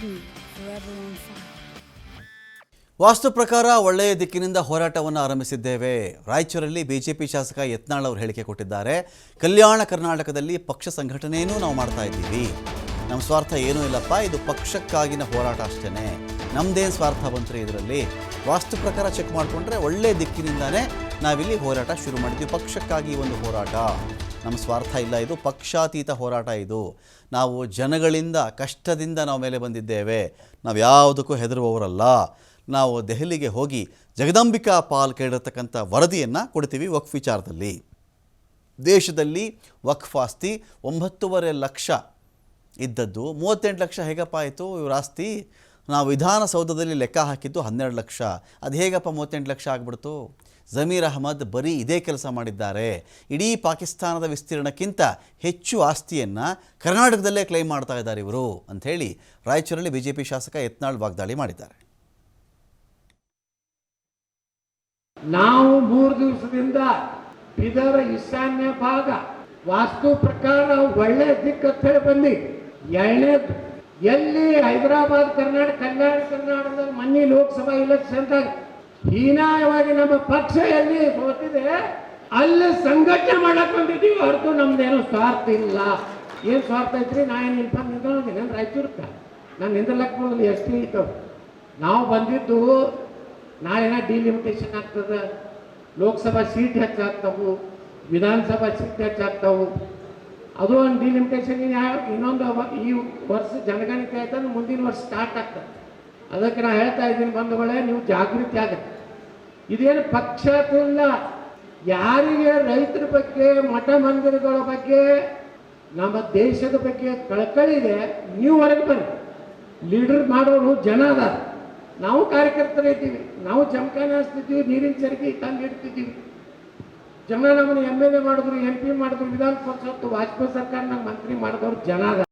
me, forever on fire. ವಾಸ್ತು ಪ್ರಕಾರ ಒಳ್ಳೆಯ ದಿಕ್ಕಿನಿಂದ ಹೋರಾಟವನ್ನು ಆರಂಭಿಸಿದ್ದೇವೆ. ರಾಯಚೂರಲ್ಲಿ ಬಿಜೆಪಿ ಶಾಸಕ ಯತ್ನಾಳ್ ಅವರು ಹೇಳಿಕೆ ಕೊಟ್ಟಿದ್ದಾರೆ. ಕಲ್ಯಾಣ ಕರ್ನಾಟಕದಲ್ಲಿ ಪಕ್ಷ ಸಂಘಟನೆಯನ್ನು ನಾವು ಮಾಡ್ತಾ ಇದ್ದೀವಿ. ನಮ್ಮ ಸ್ವಾರ್ಥ ಏನೂ ಇಲ್ಲಪ್ಪ, ಇದು ಪಕ್ಷಕ್ಕಾಗಿನ ಹೋರಾಟ ಅಷ್ಟೇ. ನಮ್ಮದೇನು ಸ್ವಾರ್ಥ ಬಂತ್ರಿ ಇದರಲ್ಲಿ? ವಾಸ್ತು ಪ್ರಕಾರ ಚೆಕ್ ಮಾಡಿಕೊಂಡ್ರೆ ಒಳ್ಳೆಯ ದಿಕ್ಕಿನಿಂದನೇ ನಾವಿಲ್ಲಿ ಹೋರಾಟ ಶುರು ಮಾಡಿದ್ವಿ. ಪಕ್ಷಕ್ಕಾಗಿ ಒಂದು ಹೋರಾಟ, ನಮ್ಮ ಸ್ವಾರ್ಥ ಇಲ್ಲ, ಇದು ಪಕ್ಷಾತೀತ ಹೋರಾಟ. ಇದು ನಾವು ಜನಗಳಿಂದ ಕಷ್ಟದಿಂದ ನಾವು ಮೇಲೆ ಬಂದಿದ್ದೇವೆ. ನಾವು ಯಾವುದಕ್ಕೂ ಹೆದರುವವರಲ್ಲ. ನಾವು ದೆಹಲಿಗೆ ಹೋಗಿ ಜಗದಂಬಿಕಾ ಪಾಲ್ ಕೇಳಿರ್ತಕ್ಕಂಥ ವರದಿಯನ್ನು ಕೊಡ್ತೀವಿ ವಕ್ಫ್ ವಿಚಾರದಲ್ಲಿ. ದೇಶದಲ್ಲಿ ವಕ್ಫ್ ಆಸ್ತಿ 9.5 ಲಕ್ಷ ಇದ್ದದ್ದು 38 ಲಕ್ಷ ಹೇಗಪ್ಪ ಆಯಿತು ಇವ್ರ ಆಸ್ತಿ? ನಾವು ವಿಧಾನಸೌಧದಲ್ಲಿ ಲೆಕ್ಕ ಹಾಕಿದ್ದು 12 ಲಕ್ಷ. ಅದು ಹೇಗಪ್ಪ 38 ಲಕ್ಷ ಆಗಿಬಿಡ್ತು? ಜಮೀರ್ ಅಹಮದ್ ಬರೀ ಇದೇ ಕೆಲಸ ಮಾಡಿದ್ದಾರೆ. ಇಡೀ ಪಾಕಿಸ್ತಾನದ ವಿಸ್ತೀರ್ಣಕ್ಕಿಂತ ಹೆಚ್ಚು ಆಸ್ತಿಯನ್ನು ಕರ್ನಾಟಕದಲ್ಲೇ ಕ್ಲೈಮ್ ಮಾಡ್ತಾ ಇದ್ದಾರೆ ಇವರು ಅಂಥೇಳಿ ರಾಯಚೂರಲ್ಲಿ ಬಿಜೆಪಿ ಶಾಸಕ ಯತ್ನಾಳ್ ವಾಗ್ದಾಳಿ ಮಾಡಿದ್ದಾರೆ. ನಾವು 3 ದಿವಸದಿಂದ ಬೀದರ್ ಈಶಾನ್ಯ ಭಾಗ ವಾಸ್ತು ಪ್ರಕಾರ ಒಳ್ಳೆ ದಿಕ್ಕಂತ ಹೇಳಿ ಬಂದು ಎರಡನೇದು ಎಲ್ಲಿ ಹೈದರಾಬಾದ್ ಕರ್ನಾಟಕ ಕಲ್ಯಾಣ ಕರ್ನಾಟಕದಲ್ಲಿ ಮೊನ್ನೆ ಲೋಕಸಭಾ ಇಲೆಕ್ಷನ್ದಾಗ ಹೀನಾಯವಾಗಿ ನಮ್ಮ ಪಕ್ಷ ಎಲ್ಲಿ ಸೋತಿದೆ ಅಲ್ಲಿ ಸಂಘಟನೆ ಮಾಡಕ್ ಬಂದಿದ್ದೀವಿ ಹೊರತು ನಮ್ದೇನೋ ಸ್ವಾರ್ಥ ಇಲ್ಲ. ಏನು ಸ್ವಾರ್ಥ ಐತ್ರಿ? ನಾ ಏನು ಇನ್ಫಾರ್ಮ್ ನಿಂತ್ಕೊಂಡಿದ್ದೀನಿ ನಾನು ರಾಯಚೂರ್ಕ, ನಾನು ನಿಂದ್ರಲಕ್ಕ ಬರೋದಿಲ್ಲ. ಎಷ್ಟು ಇದ್ದವು ನಾವು ಬಂದಿದ್ದು ನಾಳೆನ ಡಿಲಿಮಿಟೇಷನ್ ಆಗ್ತದೆ. ಲೋಕಸಭಾ ಸೀಟ್ ಹೆಚ್ಚಾಗ್ತವು, ವಿಧಾನಸಭಾ ಸೀಟ್ ಹೆಚ್ಚಾಗ್ತವು. ಅದು ಒಂದು ಡಿಲಿಮಿಟೇಷನ್. ಇನ್ನೊಂದು ಈ ವರ್ಷ ಜನಗಣತಿ ಆಯ್ತಂದ್ರೆ ಮುಂದಿನ ವರ್ಷ ಸ್ಟಾರ್ಟ್ ಆಗ್ತದೆ. ಅದಕ್ಕೆ ನಾನು ಹೇಳ್ತಾ ಇದ್ದೀನಿ ಬಂಧುಗಳೇ, ನೀವು ಜಾಗೃತಿ ಆಗತ್ತೆ. ಇದೇನು ಪಕ್ಷದಿಂದ ಯಾರಿಗೆ ರೈತರ ಬಗ್ಗೆ ಮಠ ಮಂದಿರಗಳ ಬಗ್ಗೆ ನಮ್ಮ ದೇಶದ ಬಗ್ಗೆ ಕಳಕಳಿದೆ ನೀವು ಹೊರಗೆ ಬನ್ನಿ. ಲೀಡರ್ ಮಾಡೋರು ಜನ ಅದಾರ, ನಾವು ಕಾರ್ಯಕರ್ತರಿದ್ದೀವಿ. ನಾವು ಜಮಖಾನೆ ಹಚ್ತಿದ್ದೀವಿ, ನೀರಿನ ಚರಿಗೆ ತಂದು ಇಡ್ತಿದ್ದೀವಿ. ಜನ ನಮ್ಮನ್ನು MLA ಮಾಡಿದ್ರು, MP ಮಾಡಿದ್ರು, ವಿಧಾನ ಪರಿಷತ್ತು ವಾಜಪೇಯಿ ಸರ್ಕಾರನಾಗ ಮಂತ್ರಿ ಮಾಡಿದವ್ರು ಜನ ಅದಾರ.